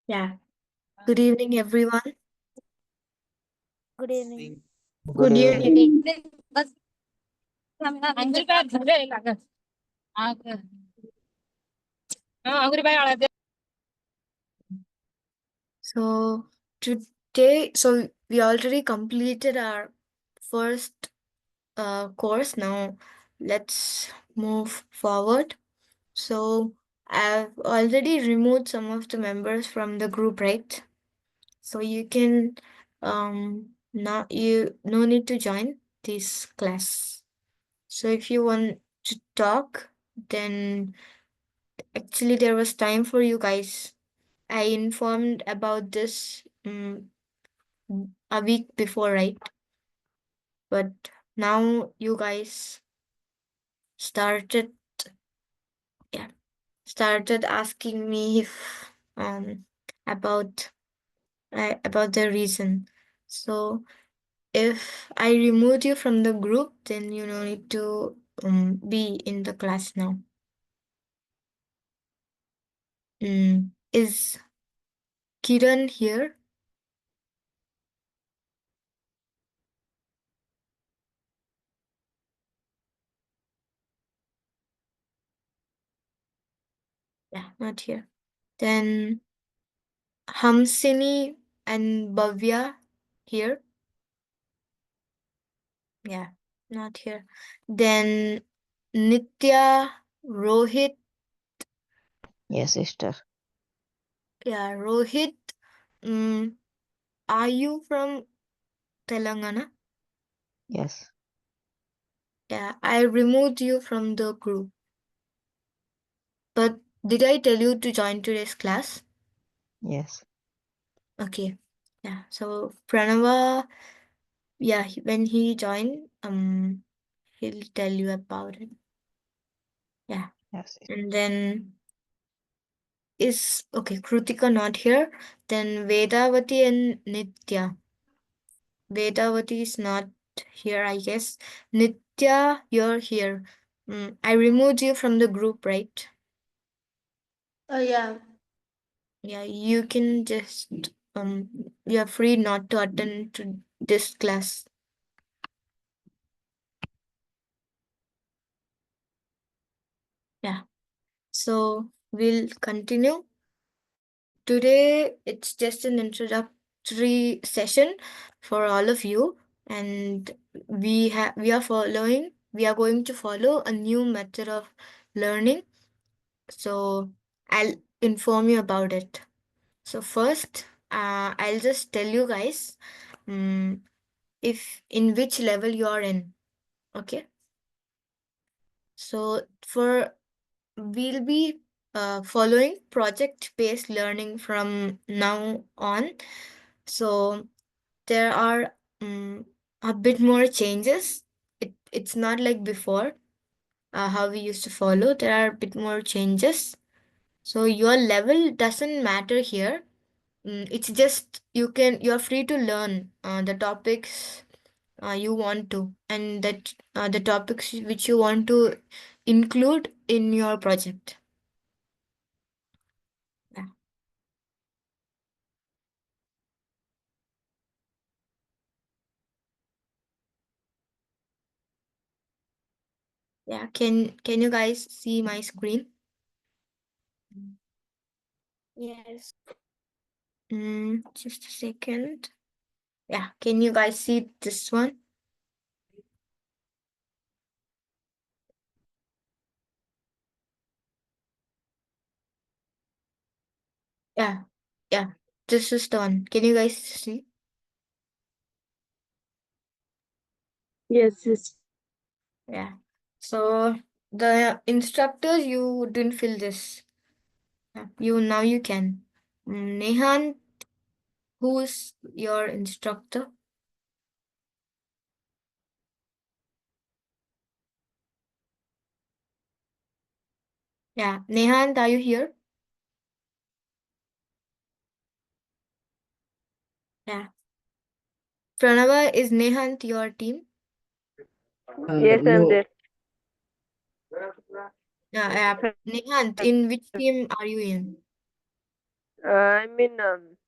Yeah. Good evening, everyone. Good evening. Good evening. So today, we already completed our first course. Now let's move forward. So I've already removed some of the members from the group, right? So you can now you no need to join this class. So if you want to talk, then actually there was time for you guys. I informed about this a week before, right? But now you guys started, yeah, started asking me if about about the reason. So if I removed you from the group, then you don't need to be in the class now. Is Kiran here? Yeah, not here. Then Hamsini and Bhavya here? Yeah, not here. Then Nitya, Rohit. Yes, sister. Yeah, Rohit. Mm, are you from Telangana? Yes. Yeah, I removed you from the group. But did I tell you to join today's class? Yes. Okay. Yeah, so Pranava, yeah, when he joined, he'll tell you about it. Yeah. Yes. And then is okay, Krutika not here. Then Vedavati and Nitya. Vedavati is not here, I guess. Nitya, you're here. I removed you from the group, right? Yeah. Yeah, you can just you're free not to attend to this class. Yeah. So we'll continue. Today it's just an introductory session for all of you, and we are going to follow a new method of learning. So I'll inform you about it. So first, I'll just tell you guys if in which level you are in. Okay. So we'll be following project-based learning from now on. So there are a bit more changes. It's not like before how we used to follow. There are a bit more changes. So your level doesn't matter here. It's just you're free to learn the topics you want to, and that the topics which you want to include in your project. Yeah. Yeah. Can you guys see my screen? Yes. Just a second. Yeah. Can you guys see this one? Yeah. Yeah. This is the one. Can you guys see? Yes. Yes. Yeah. So the instructors, you didn't fill this. Yeah. Now you can. Nehan, who's your instructor? Yeah. Nehan, are you here? Yeah. Pranava, is Nehant your team? Yes, I'm No. there. Yeah. Nehant, in which team are you in? I'm in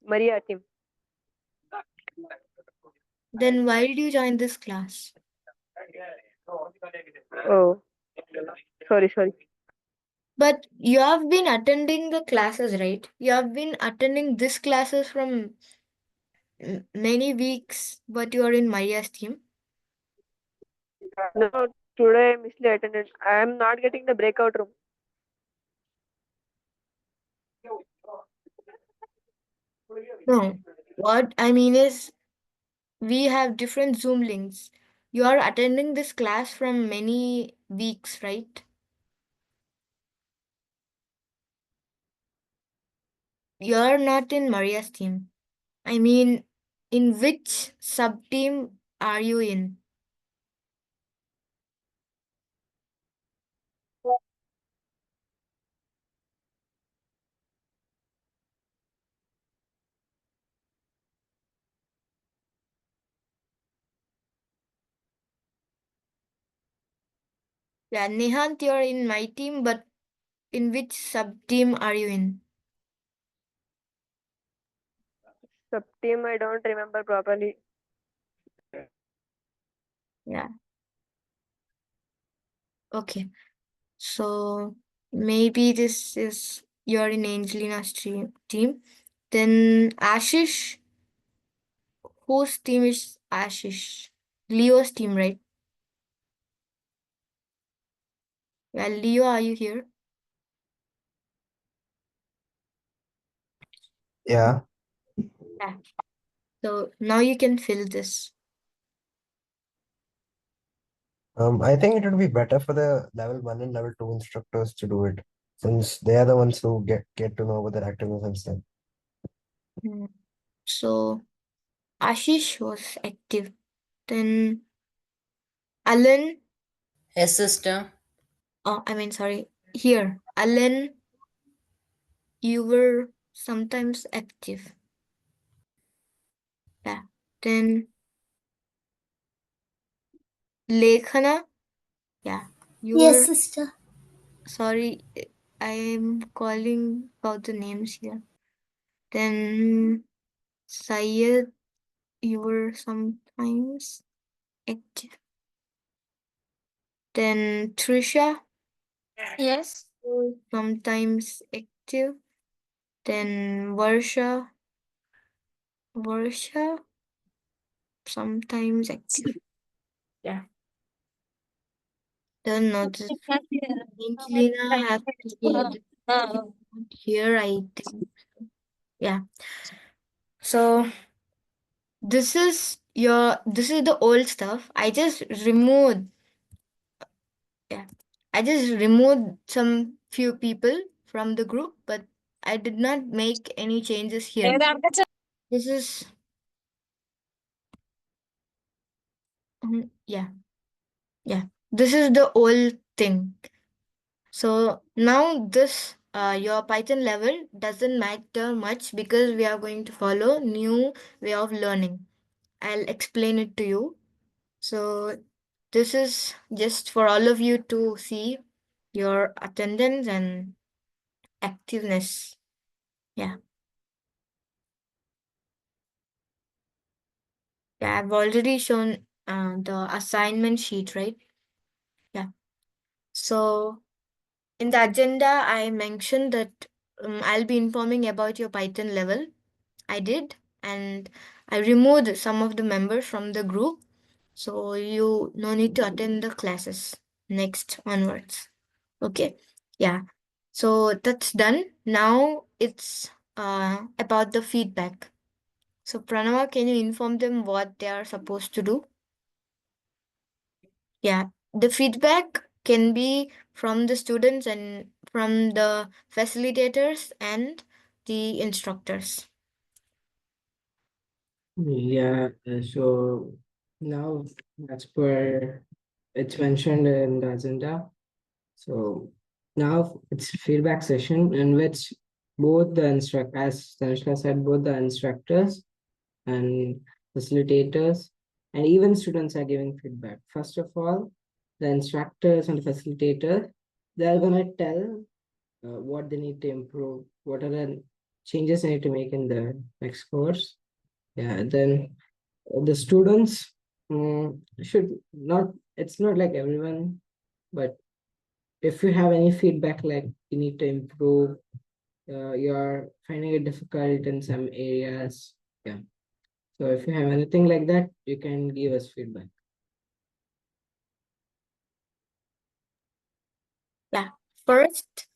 Maria team. Then why did you join this class? Oh, sorry. But you have been attending the classes, right? You have been attending this classes from many weeks, but you are in Maria's team. No, today I missed the attendance. I am not getting the breakout room. No, what I mean is we have different Zoom links. You are attending this class from many weeks, right? You are not in Maria's team. I mean, in which sub team are you in? Yeah, Nihant, you're in my team, but in which sub team are you in? Sub team I don't remember properly. Yeah, okay. So maybe this is you're in Angelina's team. Then Ashish, whose team is Ashish? Leo's team, right? Yeah, Leo, are you here? Yeah. Yeah. So now you can fill this. I think it would be better for the level 1 and level 2 instructors to do it, since they are the ones who get to know about their activeness and stuff. Hmm. So Ashish was active. Then Alan, Yes, sister. oh, I mean, sorry, here, Alan, you were sometimes active. Yeah. Then Lekhana, yeah, you Yes, were, sister. sorry, I am calling out the names here. Then Syed, you were sometimes active. Then Trisha, Yes. you were sometimes active. Then Varsha, sometimes active. Yeah. Then notice Angelina have to be here, I think. Yeah. So this is the old stuff. Yeah. I just removed some few people from the group, but I did not make any changes here. This is yeah. Yeah. This is the old thing. So now this your Python level doesn't matter much because we are going to follow new way of learning. I'll explain it to you. So this is just for all of you to see your attendance and activeness. Yeah. Yeah, I've already shown the assignment sheet, right? Yeah. So in the agenda, I mentioned that I'll be informing about your Python level. I did, and I removed some of the members from the group. So you no need to attend the classes next onwards. Okay. Yeah. So that's done. Now it's about the feedback. So Pranava, can you inform them what they are supposed to do? Yeah. The feedback can be from the students and from the facilitators and the instructors. Yeah, so now as per it's mentioned in the agenda. So now it's feedback session in which both the as Thanishka said, both the instructors and facilitators and even students are giving feedback. First of all, the instructors and the facilitators, they are gonna tell what they need to improve, what are the changes I need to make in the next course. Yeah, then the students should not, it's not like everyone, but if you have any feedback like you need to improve, you're finding it difficult in some areas. Yeah. So if you have anything like that, you can give us feedback. Yeah. First,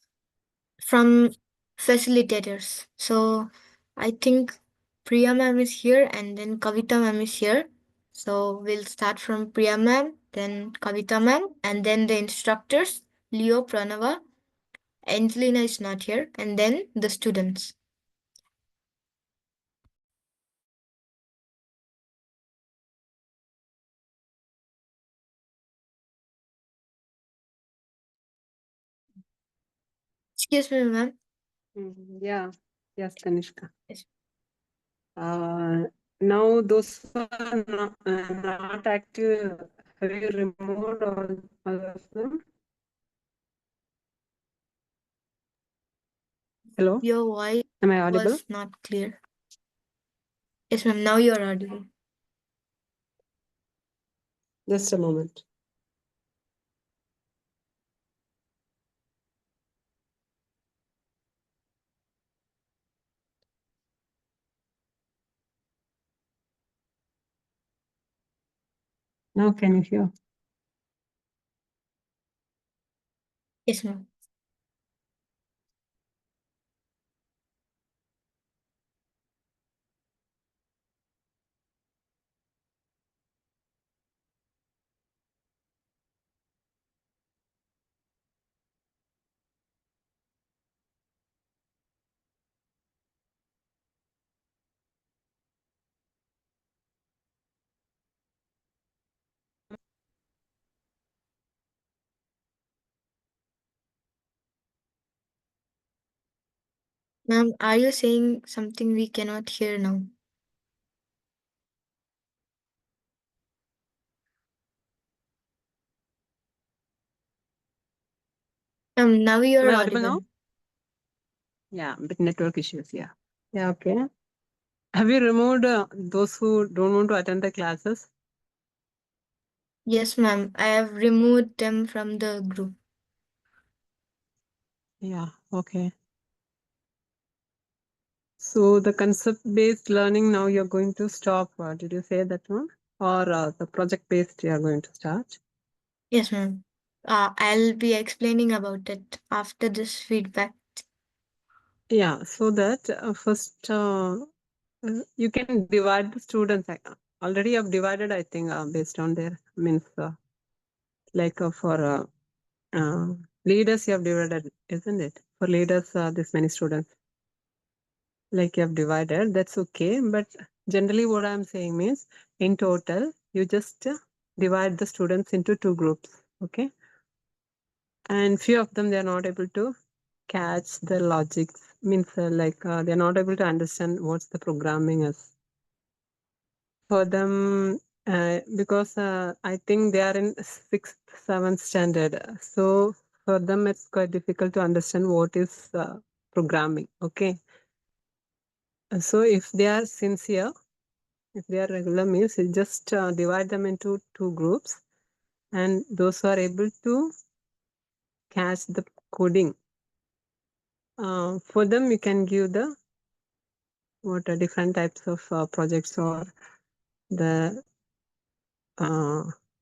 from facilitators. So I think Priya ma'am is here and then Kavita ma'am is here. So we'll start from Priya ma'am, then Kavita ma'am, and then the instructors, Leo, Pranava, Angelina is not here, and then the students. Excuse me, ma'am. Yeah, yes, Thanishka. Yes. Now those who are not active, have you removed all of them? Hello, Your voice am I audible? was not clear. Yes, ma'am. Now you're audible. Just a moment. Now can you hear? Yes, ma'am. Ma'am, are you saying something we cannot hear now? Now Am you're I audible now? audible. Yeah, bit network issues. Yeah. Yeah, okay. Have you removed those who don't want to attend the classes? Yes, ma'am. I have removed them from the group. Yeah, okay. So the concept-based learning now you're going to stop. Did you say that one? Or the project-based you are going to start? Yes, ma'am. I'll be explaining about it after this feedback. Yeah, so that first you can divide the students. Already I've divided, I think, based on their means like for leaders you have divided, isn't it? For leaders, this many students. Like you have divided, that's okay. But generally what I'm saying means in total, you just divide the students into two groups. Okay. And few of them, they're not able to catch the logics, means they're not able to understand what's the programming is. For them, because I think they are in 6th, 7th standard. So for them, it's quite difficult to understand what is programming. Okay. So if they are sincere, if they are regular means, you just divide them into two groups, and those who are able to catch the coding, for them you can give the what are different types of projects or the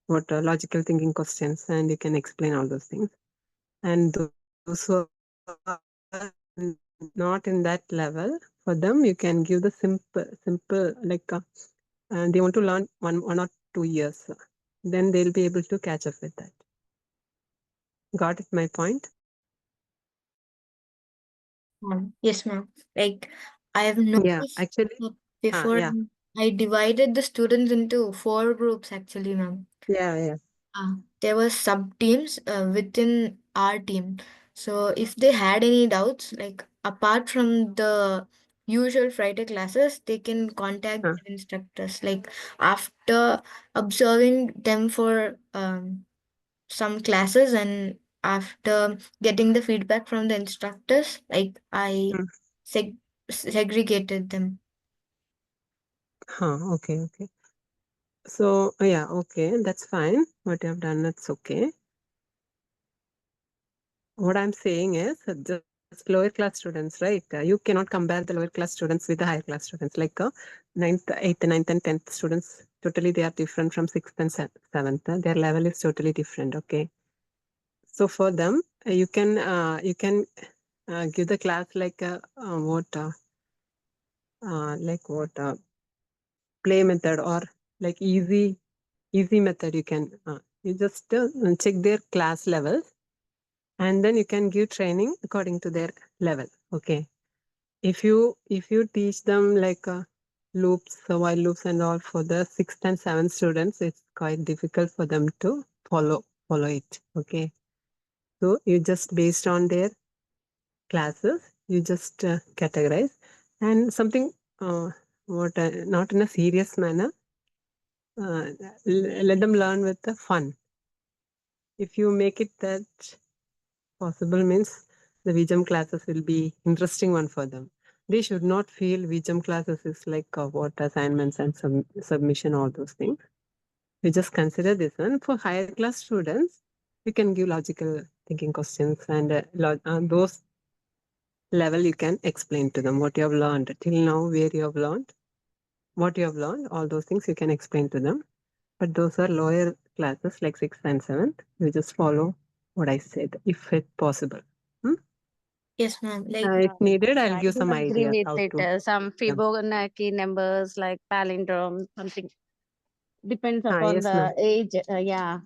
what are logical thinking questions, and you can explain all those things. And those who are not in that level, for them you can give the simple like and they want to learn 1 or 2 years, then they'll be able to catch up with that. Got it, my point? Yes, ma'am. Like I have Yeah, noticed actually, that before yeah, I divided the students into 4 groups actually, ma'am. yeah. There were sub teams within our team. So if they had any doubts, like apart from the usual Friday classes, they can contact Huh. the instructors. Like after observing them for some classes and after getting the feedback from the instructors, like I Mm. said, segregated them. Okay. So yeah, okay, that's fine. What you have done, that's okay. What I'm saying is just lower class students, right? You cannot compare the lower class students with the higher class students. Like ninth, eighth, ninth, and 10th students, totally they are different from sixth and seventh. Their level is totally different. Okay. So for them, you can give the class like what play method or like easy method. You just check their class levels, and then you can give training according to their level. Okay. If you teach them like loops, while loops and all for the sixth and seventh students, it's quite difficult for them to follow it. Okay. So you just based on their classes, you just categorize and something not in a serious manner. Let them learn with the fun. If you make it that possible means the WeJump classes will be interesting one for them. They should not feel WeJump classes is like what assignments and submission, all those things. We just consider this one. For higher class students, we can give logical thinking questions and those level you can explain to them what you have learned till now, where you have learned, what you have learned, all those things you can explain to them. But those are lower classes like sixth and seventh. You just follow what I said if it possible. Hmm? Yes, ma'am. Like, If needed, I'll I give do some agree ideas with how it. to. Some Yeah. Fibonacci numbers like palindrome, something depends upon Yes, the ma'am. age. Yeah,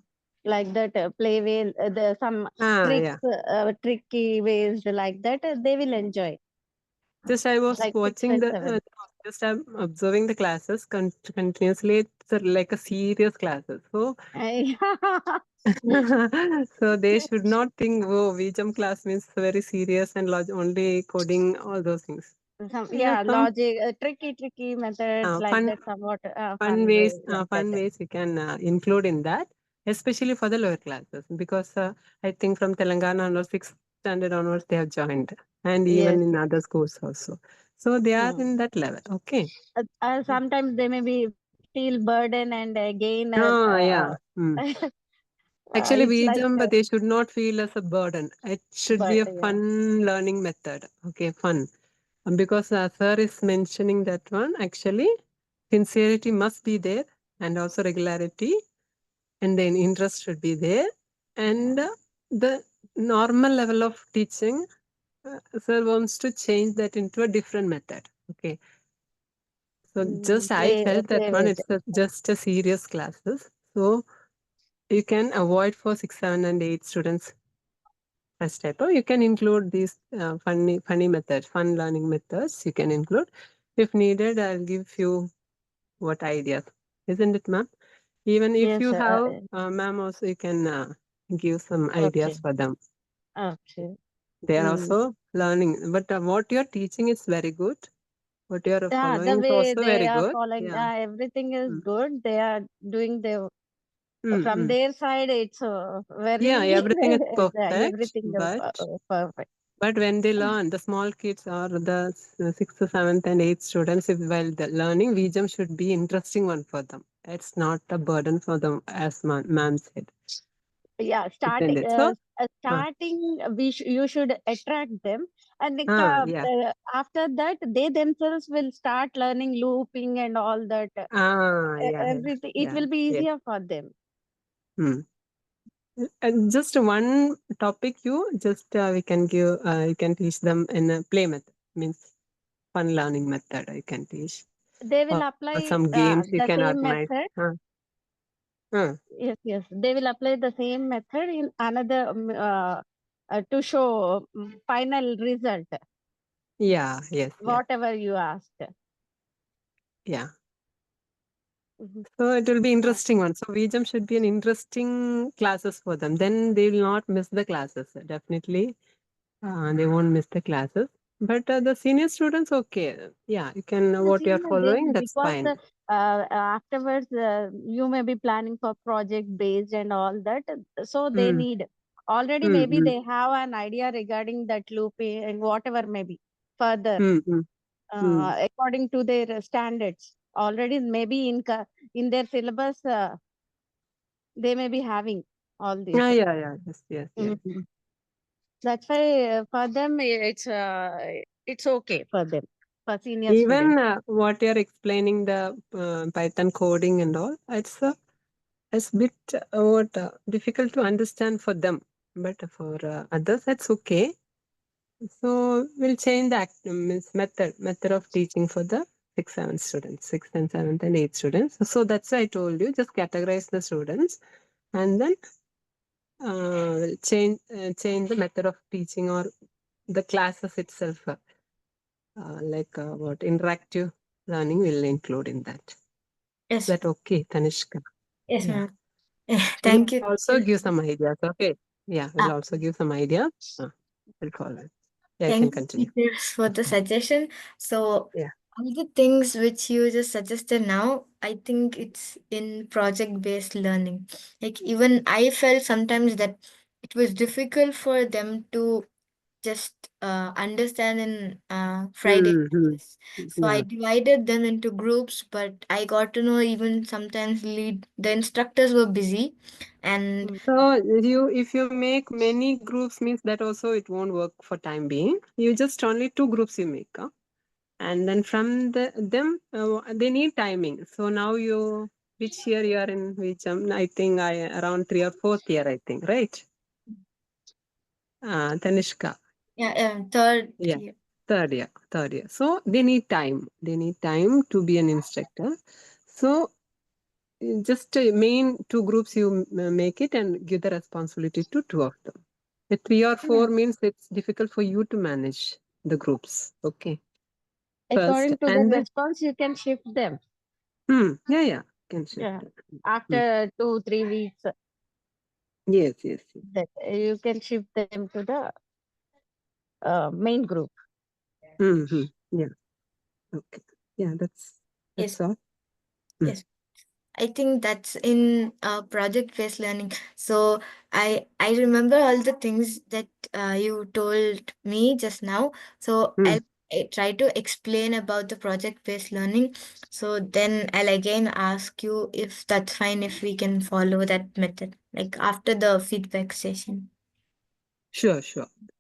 like that. Play with the some Yeah. tricks, tricky ways like that. They will enjoy. Just I was Like six watching and the. seven. Just I'm observing the classes continuously. It's like a serious classes. So so they should not think, oh, VJump class means very serious and only coding, all those things. Yeah, Some logic, tricky methods like fun that. Somewhat fun fun ways ways like fun that. ways we can include in that, especially for the lower classes, because I think from Telangana onwards, sixth standard onwards, they have joined, and Yes. even in other schools also. So they are Hmm. in that level. Okay. Sometimes they may be feel burden and again Oh, yeah. Actually, it's we like jump, but they should not feel as a burden. It should be but a yeah. fun learning method. Okay, fun. Because sir is mentioning that one, actually, sincerity must be there, and also regularity, and then interest should be there. And the normal level of teaching, sir wants to change that into a different method. Okay. So just I felt that Play one, with it's just a serious classes. So you can avoid for 6, 7, and 8 students first type. Or you can include these funny methods, fun learning methods. You can include. If needed, I'll give you what ideas. Isn't it, ma'am? Even if yes. you have, ma'am, also you can give some ideas Okay. for them. Okay. They are Mm. also learning. But what you're teaching is very good. What you're Yeah, the following is way also they very are good. following, Yeah. everything is Mm. good. They are doing the Mm, from mm. their side. It's Yeah, very everything is perfect. everything perfect. But when they learn, the small kids or the sixth, seventh, and eighth students, if while the learning, VJump should be interesting one for them. It's not a burden for them, as ma'am said. Yeah, Isn't starting it? So, starting you should attract them, and yeah. after that they themselves will start learning looping and all that. Yeah, Everything it yeah, will be yes. easier for them. Hmm. And just one topic, we can give, you can teach them in a play method, means fun learning method. I can teach, They will or some apply games you can the same organize. method. Uh, Yes, they will apply the same method in another to show final result, yeah, yes, whatever you asked. yeah. Mhm. So it will be Yeah. interesting one. So VJump should be an interesting classes for them. Then they will not miss the classes. Definitely, they won't miss the classes. But the senior students, okay, yeah, you can The what you are senior, they following. That's because fine. afterwards you may be planning for project based and all that, so they Mm, need already maybe mm, they have an idea regarding that looping and whatever maybe further. mm, mm, according to their standards. Already, maybe in their syllabus, they may be having all these. Yeah. Yes. Mhm. That's why for them it's okay for them, for senior Even students. what you're explaining, the Python coding and all, it's bit difficult to understand for them, but for others, that's okay. So we'll change the means method of teaching for the 6, 7 students, 6th and 7th and 8th students. So that's why I told you, just categorize the students and then we'll change the method of teaching or the classes itself. Like what interactive learning will include in that. Is Yes, that okay, Tanishka? yes, Yeah. ma'am. We'll Thank you. also give some ideas. Okay. Yeah, we'll Ah, also give some ideas. We'll follow. Yeah, you can Thank you, continue. teachers, for the suggestion. So, Yeah. all the things which you just suggested now, I think it's in project-based learning. Like, even I felt sometimes that it was difficult for them to just understand in Friday Mm-hmm. classes. So I Yeah. divided them into groups, but I got to know even sometimes the instructors were busy, and So if you make many groups means that also it won't work for time being. You just only 2 groups you make, and then from them they need timing. So now which year you are in? Which I think I around 3 or 4th year, I think, right? Tanishka. yeah, third Yeah. year. Third year. So they need time. They need time to be an instructor. So just main 2 groups you make it and give the responsibility to 2 of them. The 3 or 4 means it's difficult for you to manage the groups. Okay. First According to the and then response, you can shift them. yeah. Can shift. Yeah. Hmm. After 2-3 weeks, Yes. that you can shift them to the main group. Mm-hmm. Yeah. Okay. Yeah, that's Yes, all. Mm. yes. I think that's in project-based learning. So I remember all the things that you told me just now. So Mm. I try to explain about the project-based learning. So then I'll again ask you if that's fine if we can follow that method, like after the feedback session. Sure.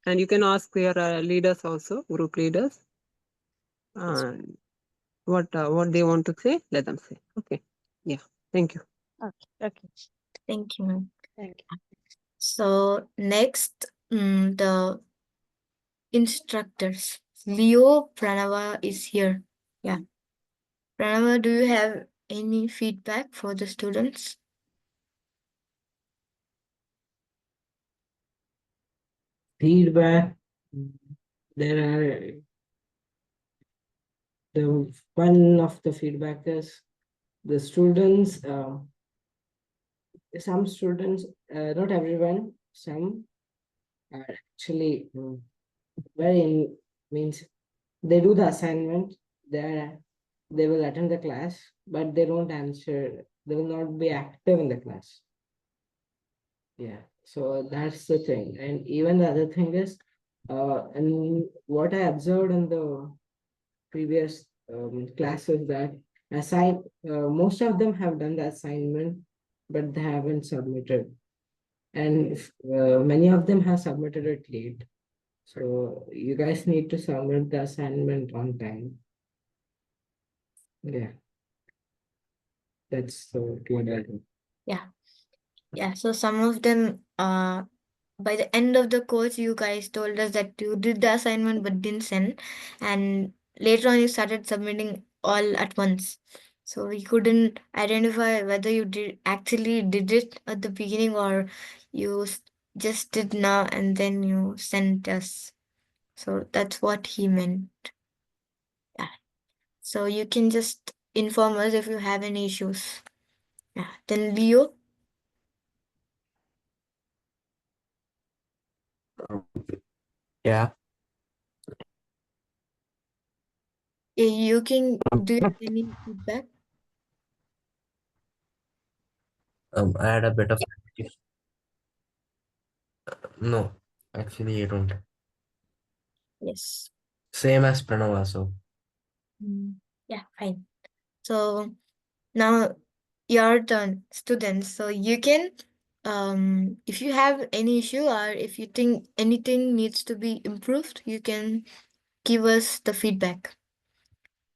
And you can ask your leaders also, group leaders, and what they want to say, let them say. Okay. Yeah. Thank you. Okay. Thank you, ma'am. Thank you. So next, the instructors. Leo Pranava is here. Yeah. Pranava, do you have any feedback for the students? Feedback. There are the one of the feedback is the students. Some students, not everyone, some are actually very means they do the assignment. They will attend the class, but they don't answer. They will not be active in the class. Yeah, so that's the thing. And even the other thing is, and what I observed in the previous classes that most of them have done the assignment, but they haven't submitted. And many of them have submitted it late. So you guys need to submit the assignment on time. Yeah, that's what I do. Yeah. Yeah. So some of them, by the end of the course, you guys told us that you did the assignment but didn't send. And later on, you started submitting all at once. So we couldn't identify whether you actually did it at the beginning or you just did now and then you sent us. So that's what he meant. Yeah. So you can just inform us if you have any issues. Yeah. Then Leo, Yeah. you can do you have any feedback? I had a bit of no, actually I don't. Yes. Same as Pranava, so Yeah, fine. So now your turn, students. So you can, if you have any issue or if you think anything needs to be improved, you can give us the feedback.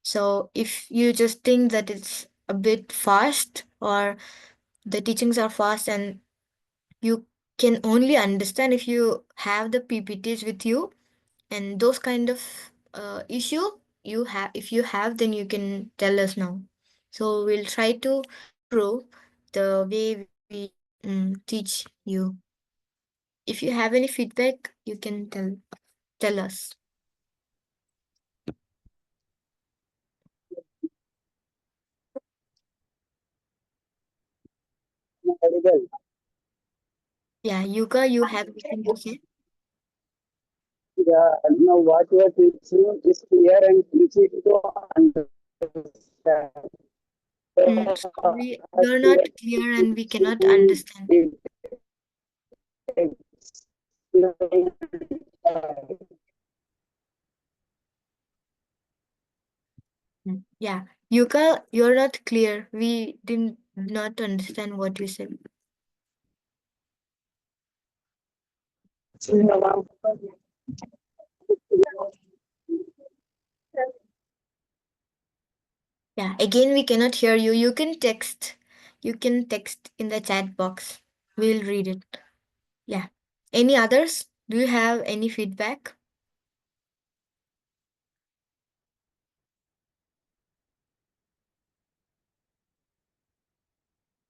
So if you just think that it's a bit fast or the teachings are fast and you can only understand if you have the PPTs with you and those kind of issue you have, if you have, then you can tell us now. So we'll try to improve the way we teach you. If you have any feedback, you can tell us. Yeah, Yuka, you have anything to say? Yeah, now what you are teaching is clear and easy to understand. Sorry, you're not clear and we cannot understand. Yeah, Yuka, you're not clear. We did not understand what you said. Yeah, again, we cannot hear you. You can text. You can text in the chat box. We'll read it. Yeah. Any others? Do you have any feedback?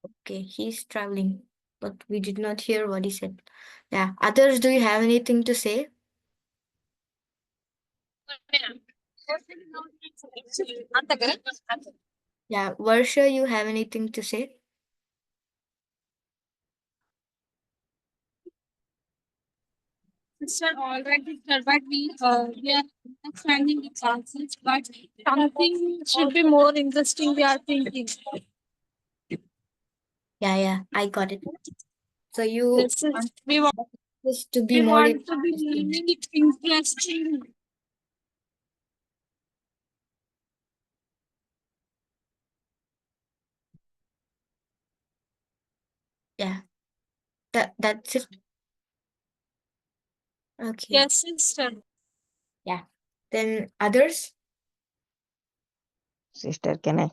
Okay, he's traveling, but we did not hear what he said. Yeah. Others, do you have anything to say? Yeah. Varsha, you have anything to say? It's not already sir, but we are understanding the classes, but something should be more interesting. We are thinking. Yeah, I got it. So you This is want we want this to be we more want to be interesting. learning it interesting. Yeah. That's it. Okay. Yes, sister. Yeah. Then others? Sister, can I?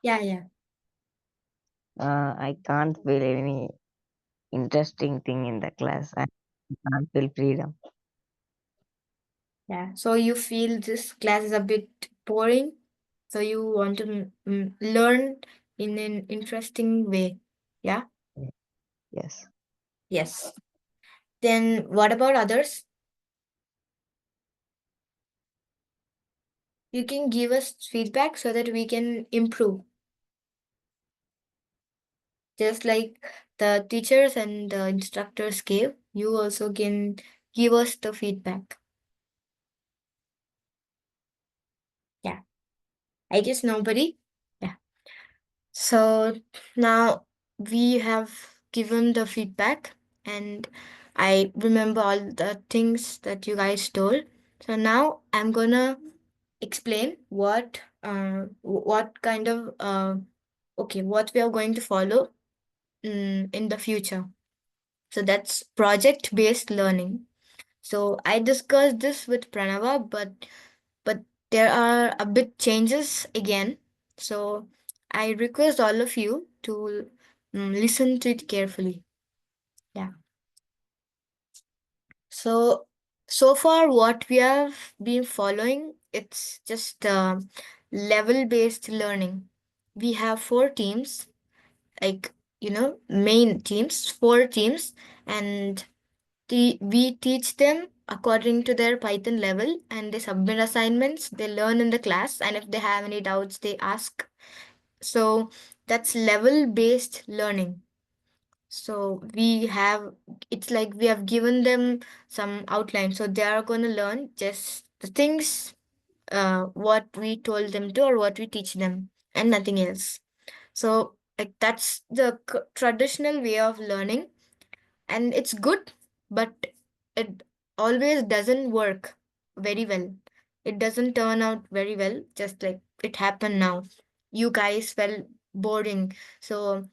Yeah. I can't feel any interesting thing in the class. I can't feel freedom. Yeah. So you feel this class is a bit boring. So you want to learn in an interesting way. Yeah. Yes. Yes. Then what about others? You can give us feedback so that we can improve. Just like the teachers and the instructors gave, you also can give us the feedback. Yeah. I guess nobody. Yeah. So now we have given the feedback and I remember all the things that you guys told. So now I'm gonna explain what kind of what we are going to follow in the future. So that's project based learning. So I discussed this with Pranava, but there are a bit changes again. So I request all of you to listen to it carefully. Yeah. So far, what we have been following, it's just level-based learning. We have four teams, like main teams, four teams, and we teach them according to their Python level, and they submit assignments. They learn in the class, and if they have any doubts, they ask. So that's level-based learning. So it's like we have given them some outline. So they are going to learn just the things, what we told them to or what we teach them and nothing else. So like that's the traditional way of learning and it's good, but it always doesn't work very well. it doesn't turn out very well, just like it happened now. You guys felt boring. So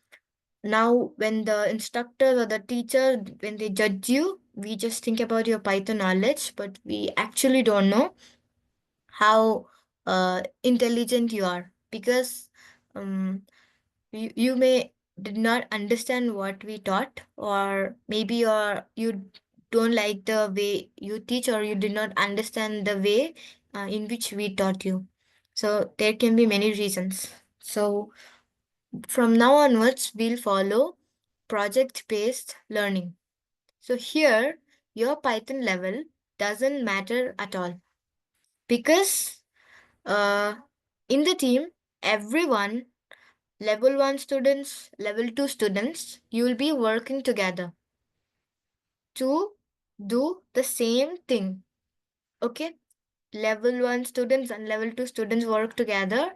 now when the instructor or the teacher, when they judge you, we just think about your Python knowledge, but we actually don't know how intelligent you are, because you may did not understand what we taught, or maybe you don't like the way you teach, or you did not understand the way in which we taught you. So there can be many reasons. So from now onwards, we'll follow project-based learning. So here, your Python level doesn't matter at all, because in the team, everyone, level 1 students, level 2 students, you will be working together to do the same thing. Okay? Level 1 students and level 2 students work together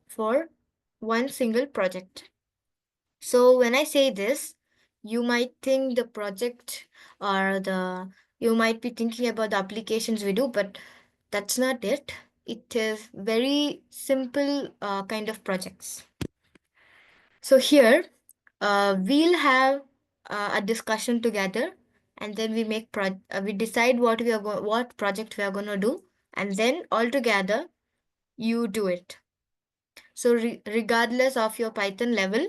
for one single project. So when I say this, you might think the project or you might be thinking about the applications we do, but that's not it. It is very simple kind of projects. So here, we'll have a discussion together, and then we we decide what project we are going to do, and then all together you do it. So regardless of your Python level,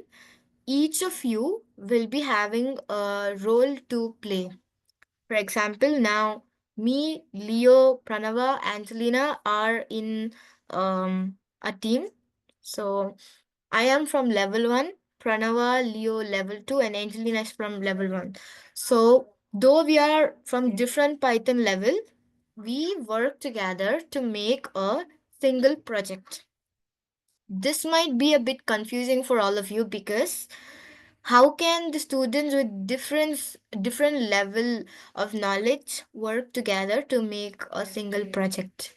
each of you will be having a role to play. For example, now me, Leo, Pranava, Angelina are in a team. So I am from level 1, Pranava, Leo level 2, and Angelina is from level 1. So though we are from different Python level, we work together to make a single project. This might be a bit confusing for all of you, because how can the students with different level of knowledge work together to make a single project?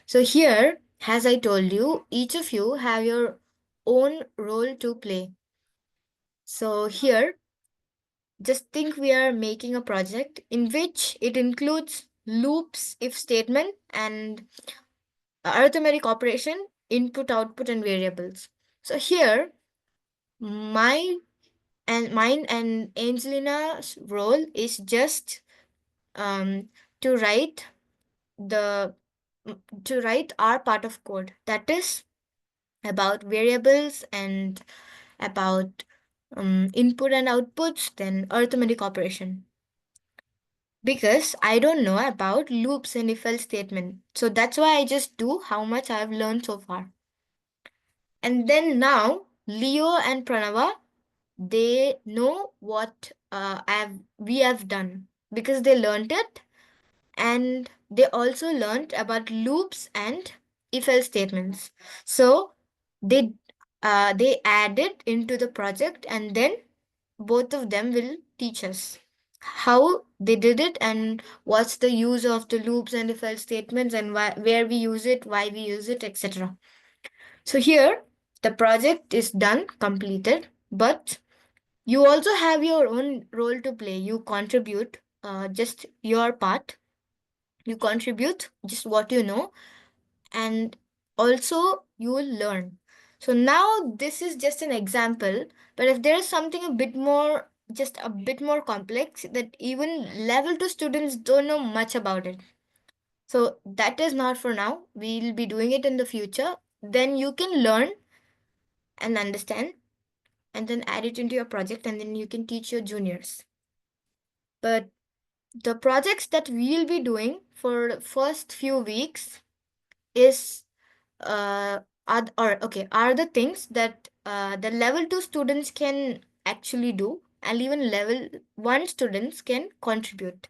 So here, as I told you, each of you have your own role to play. So here, just think we are making a project in which it includes loops, if statement, and arithmetic operation, input, output, and variables. So here, mine and Angelina's role is just to write the to write our part of code, that is about variables and about input and outputs, then arithmetic operation. Because I don't know about loops and if else statement, so that's why I just do how much I've learned so far. And then now Leo and Pranava, they know what we have done, because they learned it, and they also learned about loops and if else statements. So they add it into the project, and then both of them will teach us how they did it and what's the use of the loops and if else statements, and where we use it, why we use it, etc. So here the project is done, completed, but you also have your own role to play. You contribute just your part. You contribute just what you know, and also you will learn. So now this is just an example, but if there is something just a bit more complex, that even level 2 students don't know much about it. So that is not for now. We'll be doing it in the future. Then you can learn and understand, and then add it into your project, and then you can teach your juniors. But the projects that we'll be doing for the first few weeks is are the things that the level 2 students can actually do, and even level 1 students can contribute.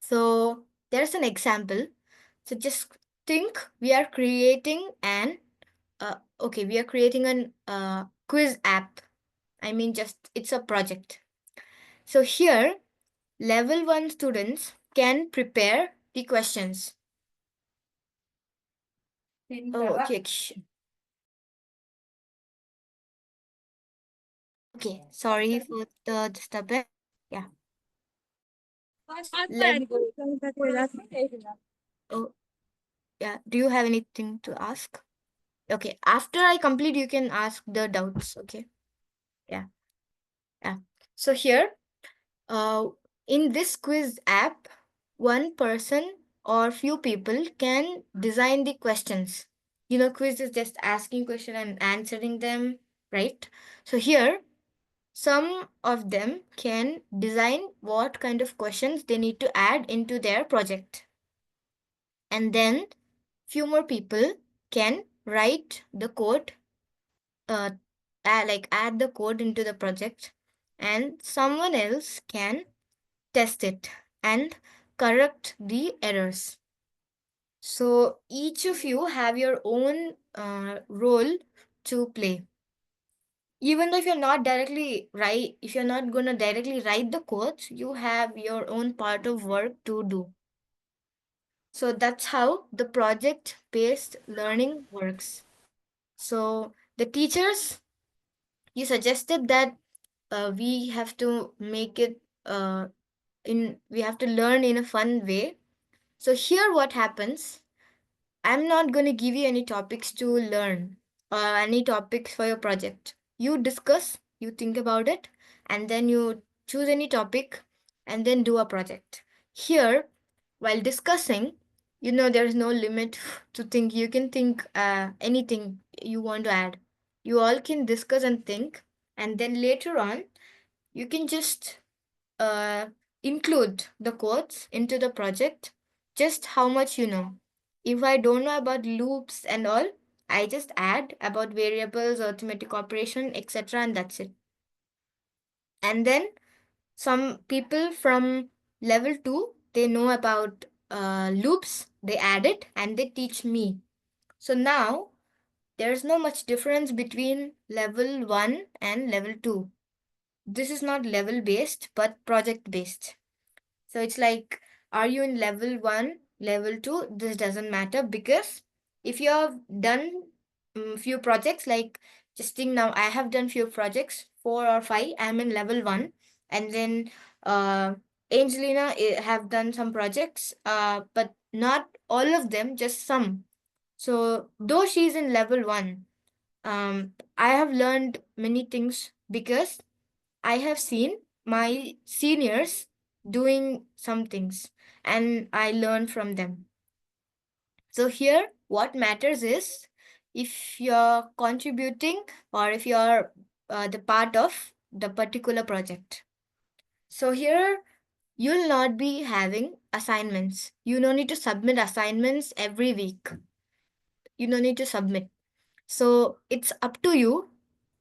So there's an example. So just think we are creating an quiz app. I mean, just it's a project. So here, level 1 students can prepare the questions. Oh, okay. Okay, sorry for the disturbance. Yeah. Let, oh, Yeah, do you have anything to ask? Okay, after I complete, you can ask the doubts. Okay. Yeah. So here, in this quiz app, one person or few people can design the questions. Quiz is just asking question and answering them, right? So here, some of them can design what kind of questions they need to add into their project. And then few more people can write the code, add the code into the project, and someone else can test it and correct the errors. So each of you have your own role to play. Even though if you're not going to directly write the code, you have your own part of work to do. So that's how the project-based learning works. So the teachers, you suggested that we have to make it we have to learn in a fun way. So here what happens, I'm not going to give you any topics to learn or any topics for your project. You discuss, you think about it, and then you choose any topic and then do a project. Here, while discussing, there is no limit to think. You can think anything you want to add. You all can discuss and think, and then later on, you can just uh, include the codes into the project, just how much you know. If I don't know about loops and all, I just add about variables, arithmetic operation, etc., and that's it. And then some people from level 2, they know about loops, they add it and they teach me. So now there's no much difference between level 1 and level 2. This is not level based but project based. So it's like, are you in level 1, level 2? This doesn't matter, because if you have done few projects, like just think now, I have done few projects, 4 or 5, I'm in level 1. And then Angelina have done some projects, but not all of them, just some. So though she's in level 1, I have learned many things because I have seen my seniors doing some things and I learn from them. So here, what matters is if you're contributing or if you're the part of the particular project. So here, you'll not be having assignments. You don't need to submit assignments every week. You don't need to submit. So it's up to you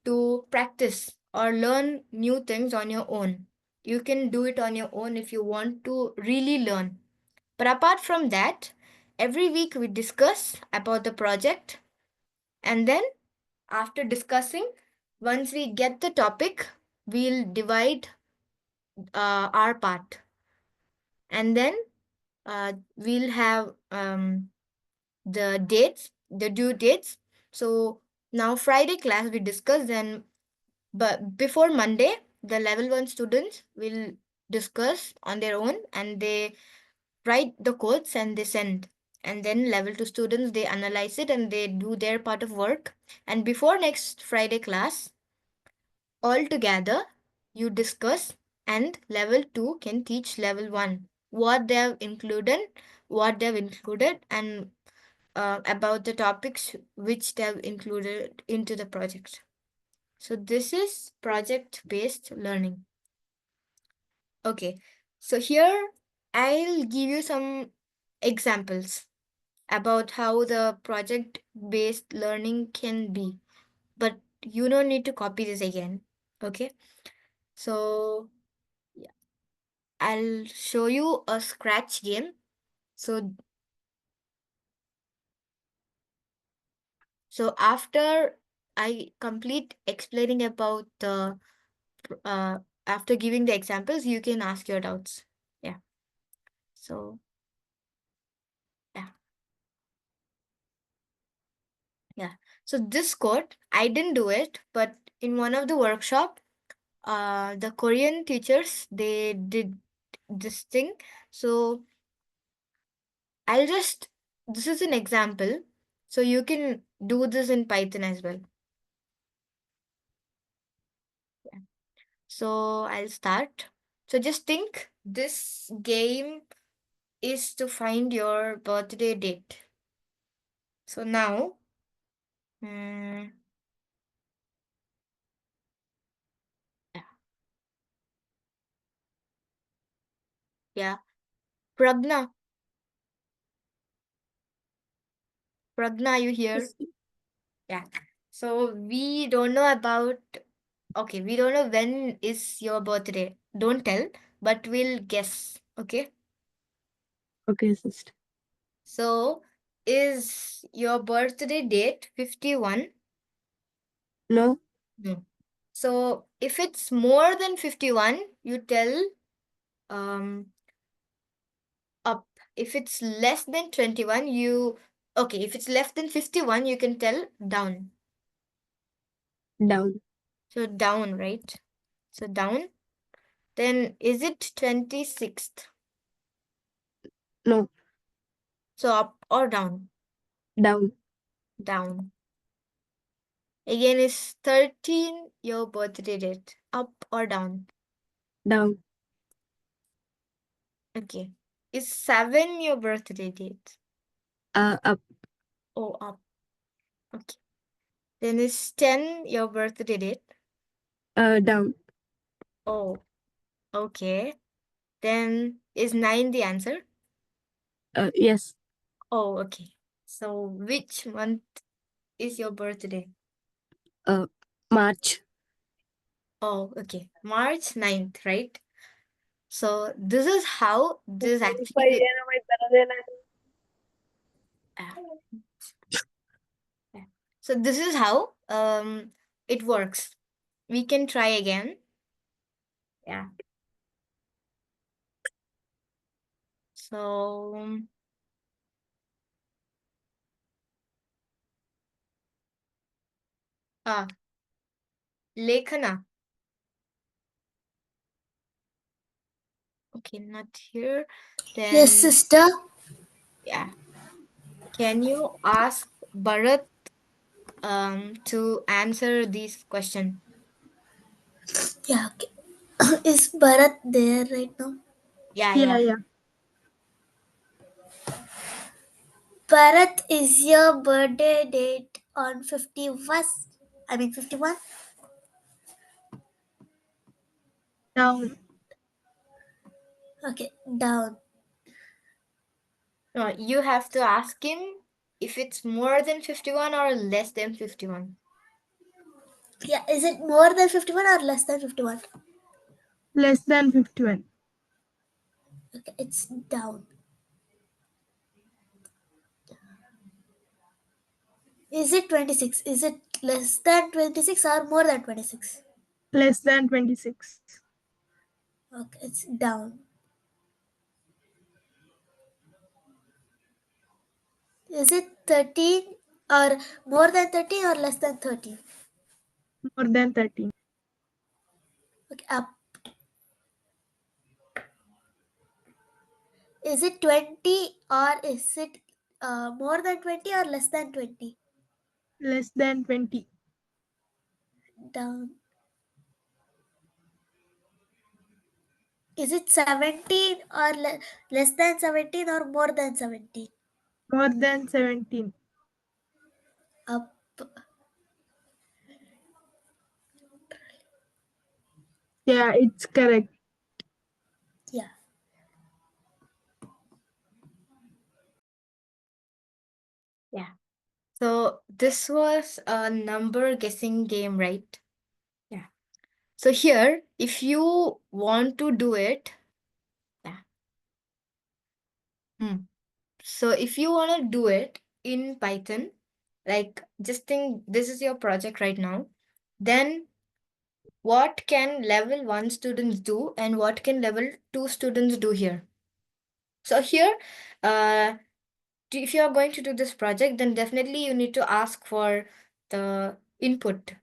to practice or learn new things on your own. You can do it on your own if you want to really learn. But apart from that, every week we discuss about the project, and then after discussing, once we get the topic, we'll divide our part, and then we'll have the dates, the due dates. So now Friday class we discuss, then but before Monday, the level 1 students will discuss on their own and they write the codes and they send. And then level 2 students, they analyze it and they do their part of work. And before next Friday class, all together, you discuss, and level 2 can teach level 1 what they have included, and about the topics which they have included into the project. So this is project-based learning. Okay, so here I'll give you some examples about how the project-based learning can be, but you don't need to copy this again. Okay, so yeah, I'll show you a scratch game. So after I complete explaining about the after giving the examples, you can ask your doubts. Yeah. So yeah. Yeah. So this code, I didn't do it, but in one of the workshop, the Korean teachers, they did this thing. So I'll just this is an example. So you can do this in Python as well. Yeah. So I'll start. So just think this game is to find your birthday date. So now, yeah. Yeah. Pragna, are you here? Yeah. So we don't know about, okay, we don't know when is your birthday. Don't tell, but we'll guess. Okay. Okay, sister. So is your birthday date 51? No. No. So if it's more than 51, you tell up. If it's less than 21, okay, if it's less than 51, you can tell down. Down. So down, right? So down. Then is it 26th? No. So up or down? Down. Down. Again, is 13 your birthday date? Up or down? Down. Okay. Is 7 your birthday date? Up. Oh, up. Okay. Then is 10 your birthday date? Down. Oh, okay. Then is 9 the answer? Yes. Oh, okay. So which month is your birthday? March. Oh, okay. March 9th, right? So this is how this actually yeah. Yeah. So this is how it works. We can try again. Yeah. So Lekhana. Okay, not here. Then Yes, sister. yeah. Can you ask Bharat to answer this question? Yeah, okay. Is Bharat there right now? Yeah, Yeah. yeah. Yeah. Bharat, is your birthday date on 51st? I mean 51? Down. Okay, down. No, you have to ask him if it's more than 51 or less than 51. Yeah, is it more than 51 or less than 51? Less than 51. Okay, it's down. Is it 26? Is it less than 26 or more than 26? Less than 26. Okay, it's down. Is it 13 or more than 13 or less than 13? More than 13. Okay, up. Is it 20 or is it more than 20 or less than 20? Less than 20. Down. Is it 17 or less than 17 or more than 17? More than 17. Up. Yeah, it's correct. Yeah. Yeah. So this was a number guessing game, right? Yeah. So here, if you want to do it, yeah. So if you want to do it in Python, like just think this is your project right now, then what can level 1 students do and what can level 2 students do here? So here, if you are going to do this project, then definitely you need to ask for the input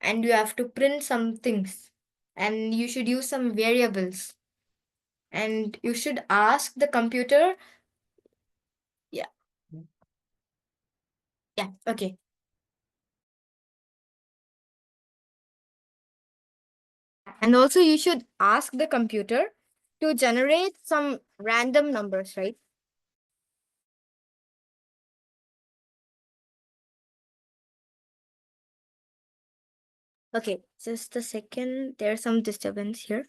and you have to print some things and you should use some variables and you should ask the computer. Yeah. Yeah, okay. And also you should ask the computer to generate some random numbers, right? Okay, just a second. There's some disturbance here.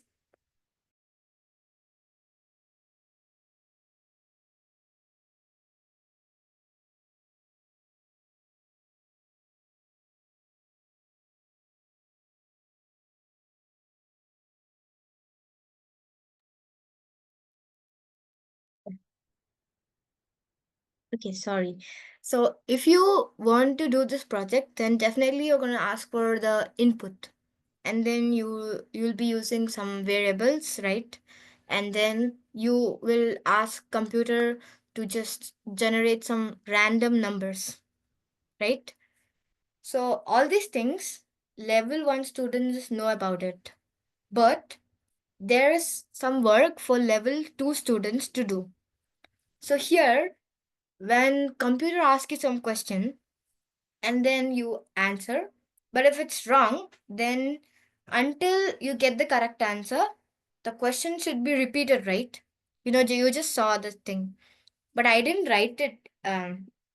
Okay, sorry. So if you want to do this project, then definitely you're going to ask for the input. And then you'll be using some variables, right? And then you will ask computer to just generate some random numbers, right? So all these things, level 1 students know about it. But there is some work for level 2 students to do. So here, when computer asks you some question and then you answer, but if it's wrong, then until you get the correct answer, the question should be repeated, right? You just saw the thing, but I didn't write it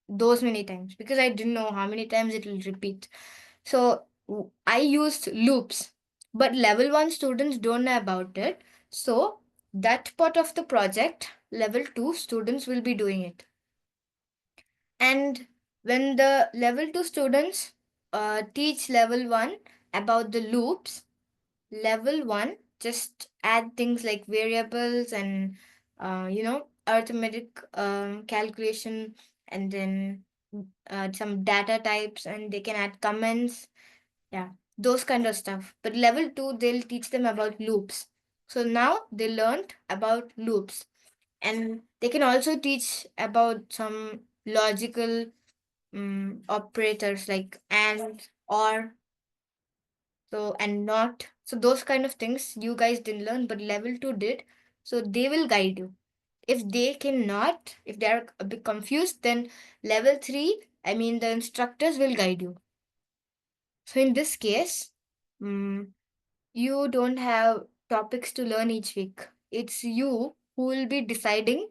those many times because I didn't know how many times it will repeat. So I used loops, but level 1 students don't know about it. So that part of the project, level 2 students will be doing it. And when the level 2 students teach level 1 about the loops, level 1 just add things like variables and arithmetic calculation, and then some data types, and they can add comments. Yeah, those kind of stuff. But level 2, they'll teach them about loops. So now they learned about loops. And they can also teach about some logical operators like and, or, so, and not. So those kind of things you guys didn't learn, but level 2 did. So they will guide you. If they cannot, if they are a bit confused, then level 3, I mean, the instructors will guide you. So in this case, you don't have topics to learn each week. It's you who will be deciding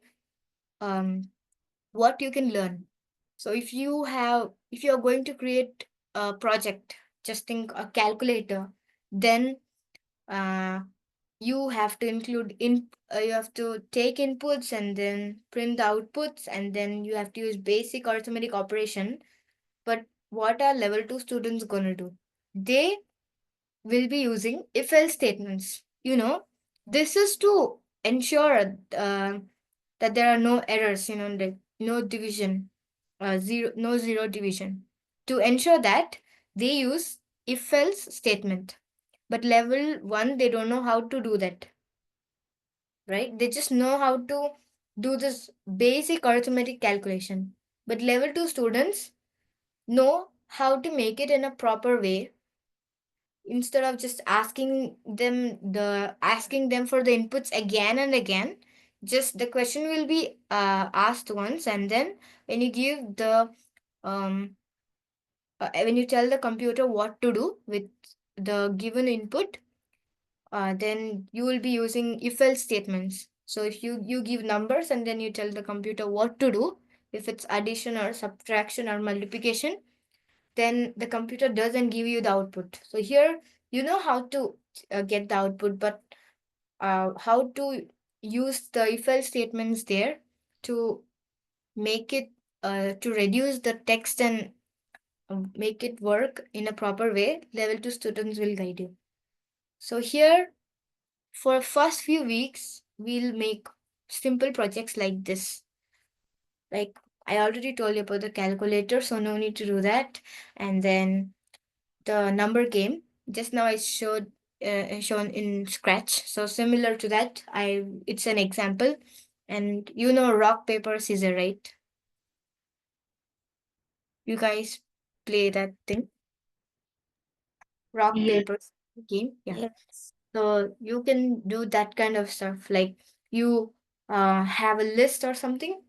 what you can learn. So if you're going to create a project, just think a calculator, then you have to you have to take inputs and then print the outputs, and then you have to use basic arithmetic operation. But what are level 2 students going to do? They will be using if-else statements. This is to ensure that there are no errors, like no division, no zero division. To ensure that, they use if-else statement. But level 1, they don't know how to do that, right? They just know how to do this basic arithmetic calculation. But level 2 students know how to make it in a proper way. Instead of just asking them for the inputs again and again, just the question will be asked once, and then when you give the when you tell the computer what to do with the given input, then you will be using if-else statements. So if you give numbers and then you tell the computer what to do, if it's addition or subtraction or multiplication, then the computer doesn't give you the output. So here you know how to get the output, but how to use the if-else statements there to make it to reduce the text and make it work in a proper way, level 2 students will guide you. So here, for first few weeks, we'll make simple projects like this. Like I already told you about the calculator, so no need to do that. And then the number game. Just now I showed shown in Scratch. So similar to that, it's an example. And rock, paper, scissors, right? You guys play that thing? Rock, Yes. paper, game. Yeah. Yes. So you can do that kind of stuff. Like you have a list or something,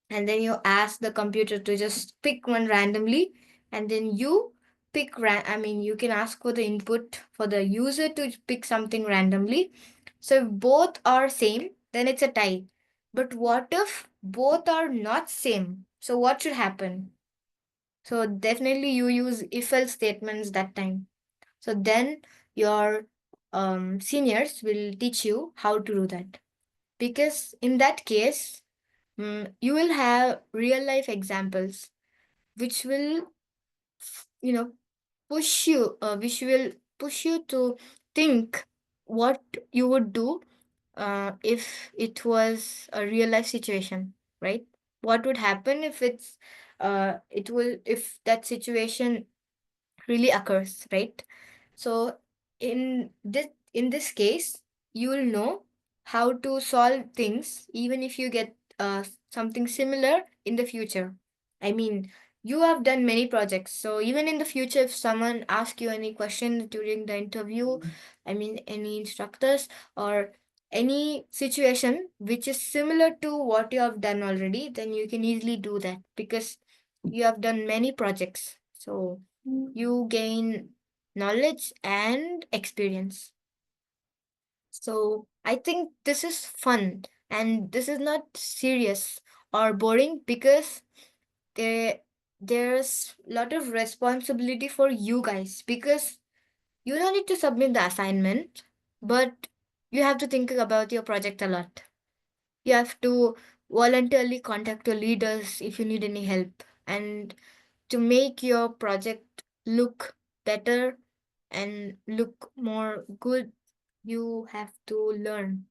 and then you ask the computer to just pick one randomly, and then you pick you can ask for the input for the user to pick something randomly. So if both are same, then it's a tie. But what if both are not same? So what should happen? So definitely you use if else statements that time. So then your seniors will teach you how to do that. Because in that case, you will have real life examples which will, you know, which will push you to think what you would do if it was a real life situation, right? What would happen if if that situation really occurs, right? So in this case, you will know how to solve things even if you get something similar in the future. I mean, you have done many projects, so even in the future, if someone asks you any question during the interview, I mean, any instructors or any situation which is similar to what you have done already, then you can easily do that because you have done many projects. So you gain knowledge and experience. So I think this is fun and this is not serious or boring because there there's a lot of responsibility for you guys because you don't need to submit the assignment, but you have to think about your project a lot. You have to voluntarily contact your leaders if you need any help, and to make your project look better and look more good, you have to learn.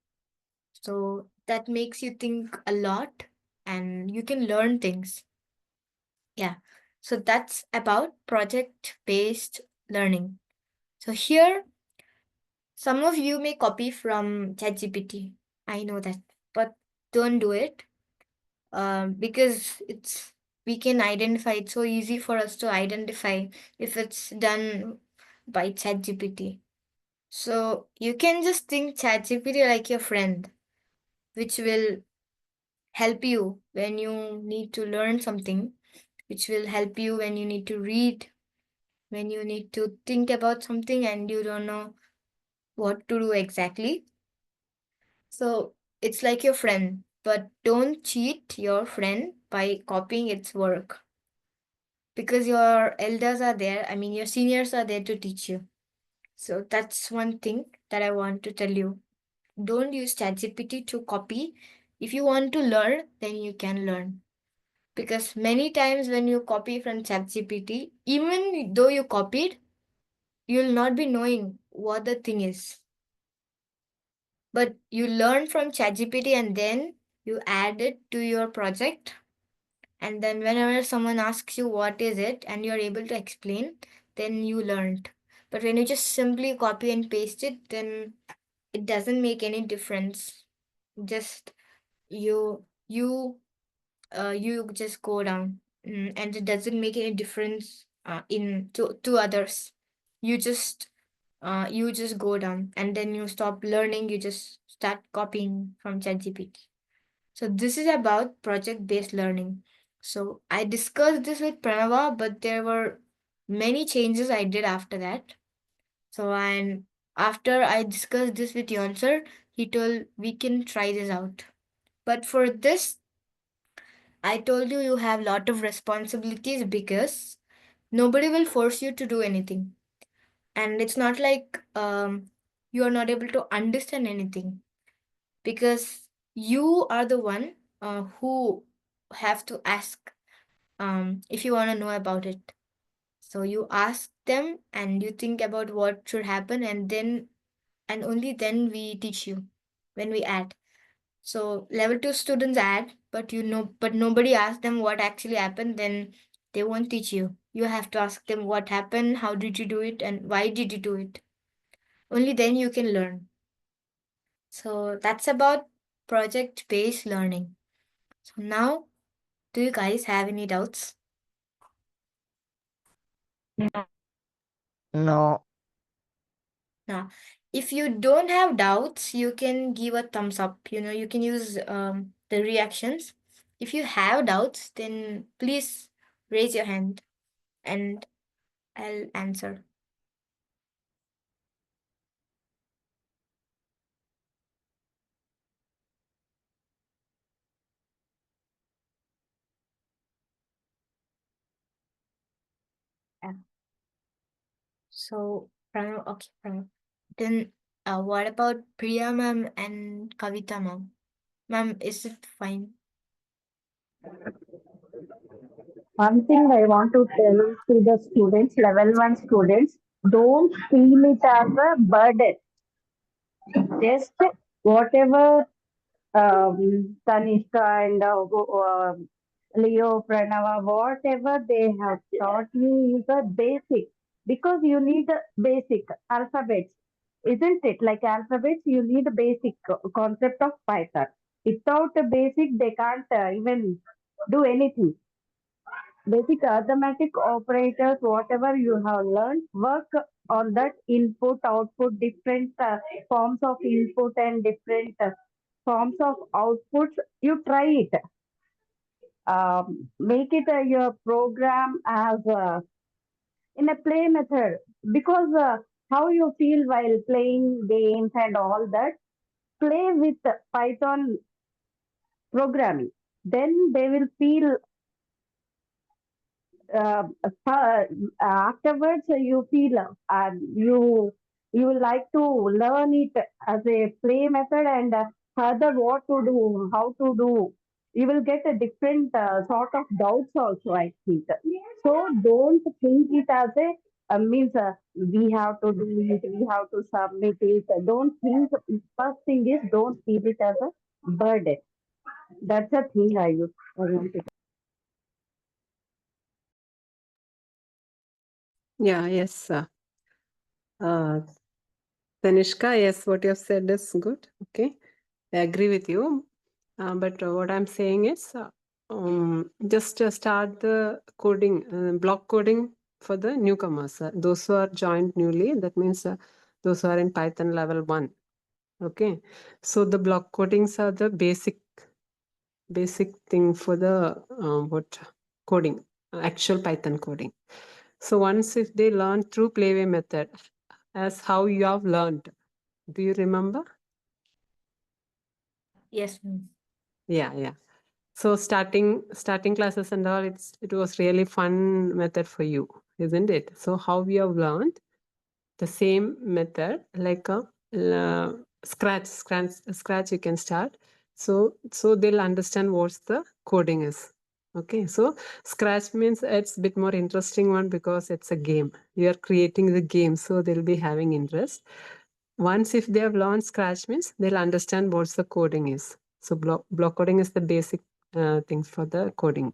So that makes you think a lot and you can learn things. Yeah. So that's about project based learning. So here, some of you may copy from ChatGPT. I know that, but don't do it because we can identify. It's so easy for us to identify if it's done by ChatGPT. So you can just think ChatGPT like your friend, which will help you when you need to learn something, which will help you when you need to read, when you need to think about something and you don't know what to do exactly. So it's like your friend, but don't cheat your friend by copying its work because your elders are there. I mean, your seniors are there to teach you. So that's one thing that I want to tell you. Don't use ChatGPT to copy. If you want to learn, then you can learn. Because many times when you copy from ChatGPT, even though you copied, you'll not be knowing what the thing is. But you learn from ChatGPT and then you add it to your project. And then whenever someone asks you what is it and you're able to explain, then you learned. But when you just simply copy and paste it, then it doesn't make any difference. Just you just go down, and it doesn't make any difference in to others. You just go down and then you stop learning, you just start copying from ChatGPT. So this is about project based learning. So I discussed this with Pranava, but there were many changes I did after that. So and after I discussed this with Yonsar, he told we can try this out. But for this, I told you you have lot of responsibilities because nobody will force you to do anything. And it's not like you are not able to understand anything because you are the one who have to ask if you want to know about it. So you ask them and you think about what should happen, and only then we teach you when we add. So level 2 students add, but nobody asks them what actually happened, then they won't teach you. You have to ask them what happened, how did you do it, and why did you do it. Only then you can learn. So that's about project-based learning. So now, do you guys have any doubts? No. Now, if you don't have doubts, you can give a thumbs up. You can use the reactions. if you have doubts, then please raise your hand and I'll answer. So, Pranav, okay, Pranav. Then, what about Priya ma'am and Kavita ma'am? Ma'am, is it fine? One thing I want to tell to the students, level 1 students, don't feel it as a burden. Just whatever Thanishka and Leo, Pranava, whatever they have taught you is a basic, because you need a basic alphabets, isn't it? Like alphabets, you need a basic concept of Python. Without a basic, they can't even do anything. Basic arithmetic operators, whatever you have learned, work on that input, output, different forms of input and different forms of outputs. You try it. Make it your program as in a play method, because how you feel while playing games and all that, play with Python programming. Then they will feel afterwards you feel you like to learn it as a play method, and further what to do, how to do. You will get a different sort of doubts also, I think. So don't think it as a means we have to do it, we have to submit it. Don't think. First thing is, don't feel it as a burden. That's a thing I want to. Yeah, yes. Thanishka, yes, what you have said is good. Okay, I agree with you. But what I'm saying is, just start the coding, block coding for the newcomers. Those who are joined newly, that means those who are in Python level 1. Okay, so the block codings are the basic thing for the what coding, actual Python coding. So once if they learn through playway method, as how you have learned, do you remember? Yes, ma'am. Yeah. So starting classes and all, it was really fun method for you, isn't it? So how we have learned the same method, like a scratch you can start. So they'll understand what's the coding is. Okay, so scratch means it's a bit more interesting one, because it's a game. You are creating the game, so they'll be having interest. Once if they have learned scratch means, they'll understand what the coding is. So block coding is the basic things for the coding,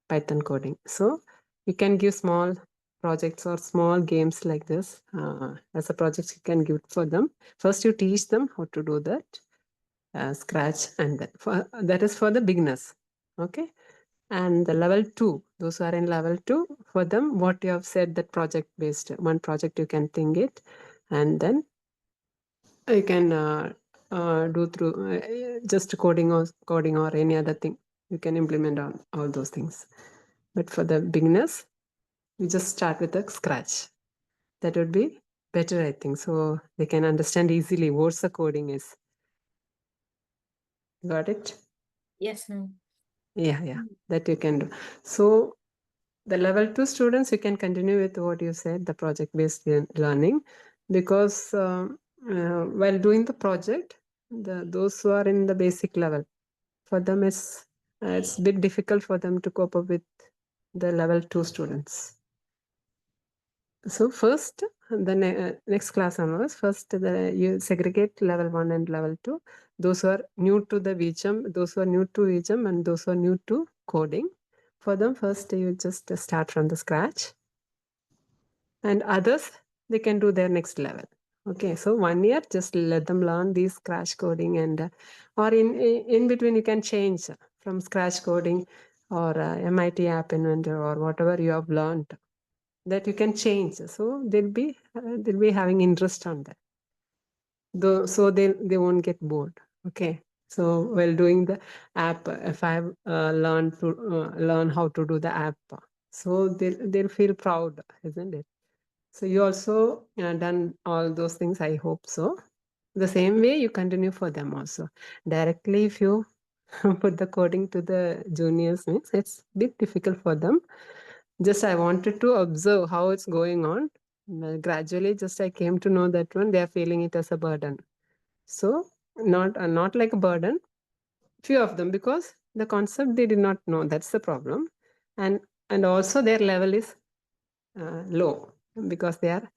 Python coding. So you can give small projects or small games like this as a project you can give for them. First you teach them how to do that scratch, and then that is for the beginners. Okay, and the level 2, those who are in level 2, for them what you have said, that project based one project you can think it, and then you can do through just coding or any other thing. You can implement on all those things. But for the beginners, you just start with a scratch. That would be better, I think. So they can understand easily what the coding is. Got it? Yes, ma'am. Yeah. That you can do. So the level 2 students, you can continue with what you said, the project-based learning, because while doing the project, those who are in the basic level, for them it's a bit difficult for them to cope up with the level 2 students. So first, the next class onwards, first you segregate level 1 and level 2. Those who are new to the WeJump, those who are new to WeJump, and those who are new to coding. For them, first you just start from the scratch. And others, they can do their next level. Okay, so 1 year, just let them learn these scratch coding, and or in between you can change from scratch coding or MIT App Inventor or whatever you have learned, that you can change. So they'll be having interest on that. So they won't get bored. Okay. So while doing the app, if I've learned to learn how to do the app, so they'll feel proud, isn't it? So you also done all those things. I hope so. The same way you continue for them also. Directly, if you put the coding to the juniors, means it's a bit difficult for them. Just I wanted to observe how it's going on. Gradually, just I came to know that one they are feeling it as a burden. So not like a burden, few of them, because the concept they did not know. That's the problem, and also their level is low because they are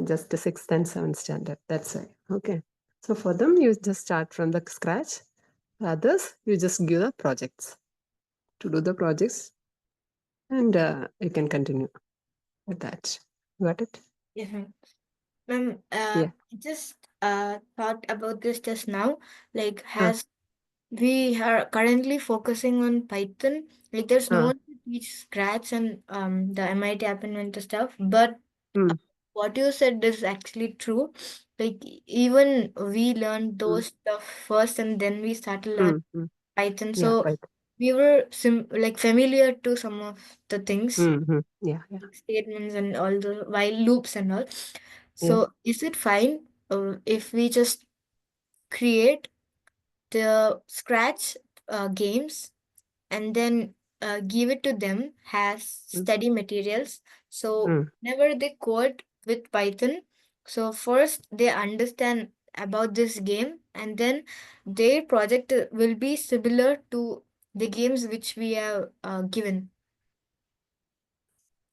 just the 6th and 7th standard. That's why. Okay. So for them, you just start from the scratch. Others, you just give the projects to do the projects, and you can continue with that. Got it? Yes, ma'am. Ma'am, Yeah. I just thought about this just now. Like, Uh, has we are currently focusing on Python. Like, there's no uh, one to teach Scratch and the MIT app inventor stuff. But mm, what you said is actually true. Like, even we learned mm, those stuff first, and then we started learning mm. Python. Yeah, So right. we were like familiar to some of the things, Yeah, yeah, statements and all the while loops and all. yeah. So is it fine if we just create the Scratch games and then give it to them as Mm, study materials? So mm. whenever they code with Python, so first they understand about this game, and then their project will be similar to the games which we have given.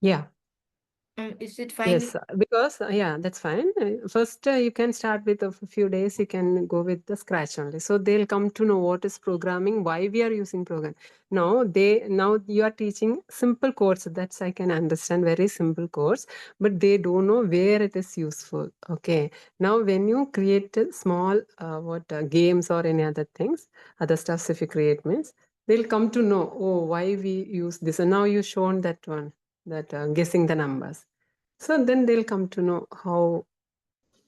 Yeah. Is it fine with? Yes, because yeah, that's fine. First, you can start with a few days. You can go with the Scratch only, so they'll come to know what is programming, why we are using program. Now you are teaching simple codes. That's I can understand, very simple codes, but they don't know where it is useful. Okay. Now when you create a small games or any other things, other stuffs if you create means they'll come to know, oh, why we use this, and now you shown that one, that guessing the numbers. So then they'll come to know how,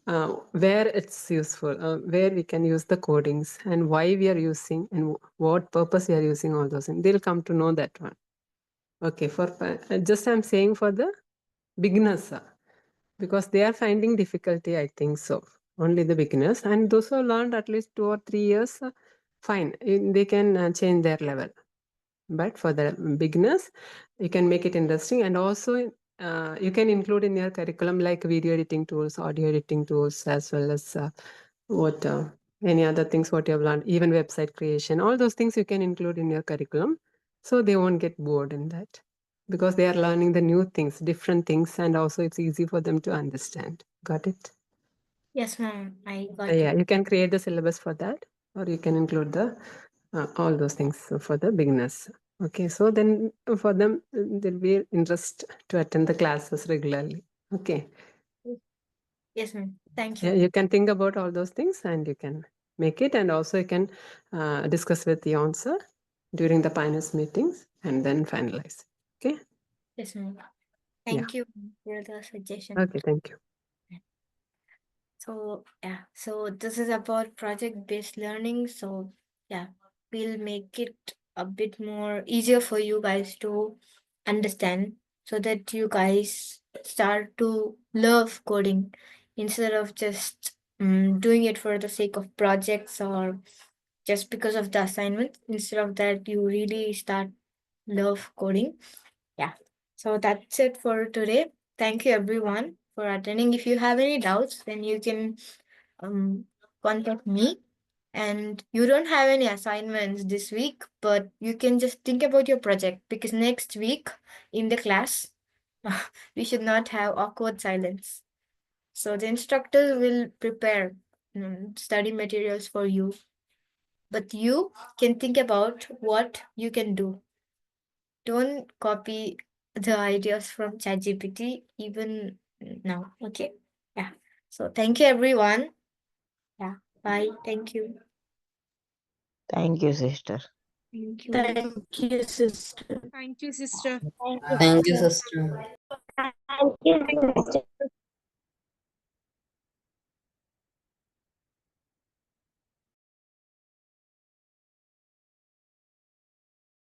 where it's useful, where we can use the codings and why we are using and what purpose we are using all those. And they'll come to know that one. Okay, just I'm saying for the beginners, because they are finding difficulty, I think so. Only the beginners, and those who learned at least 2 or 3 years, fine, they can change their level. But for the beginners, you can make it interesting, and also you can include in your curriculum like video editing tools, audio editing tools, as well as what any other things what you have learned, even website creation. All those things you can include in your curriculum, so they won't get bored in that, because they are learning the new things, different things, and also it's easy for them to understand. Got it? Yes, ma'am. I got Yeah, it. you can create the syllabus for that, or you can include the all those things for the beginners. Okay, so then for them, there'll be interest to attend the classes regularly. Okay, Yes, ma'am. Thank yeah, you. you can think about all those things and you can make it, and also you can discuss with the answer during the pioneers meetings and then finalize. Okay, Yes, ma'am. yeah, Thank you for the suggestion. okay, thank you. So yeah, so this is about project-based learning. So yeah, we'll make it a bit more easier for you guys to understand, so that you guys start to love coding instead of just doing it for the sake of projects or just because of the assignment. Instead of that, you really start love coding. Yeah. So that's it for today. Thank you everyone for attending. If you have any doubts, then you can um, contact me. And you don't have any assignments this week, but you can just think about your project, because next week in the class, we should not have awkward silence. So the instructors will prepare study materials for you, but you can think about what you can do. Don't copy the ideas from ChatGPT even now. Okay. Yeah. So thank you everyone. Yeah. Bye. Thank you. Thank you, sister. Thank you. Thank you, sister. Thank you, sister. Thank you, Thank you, sister. sister. Thank you, sister.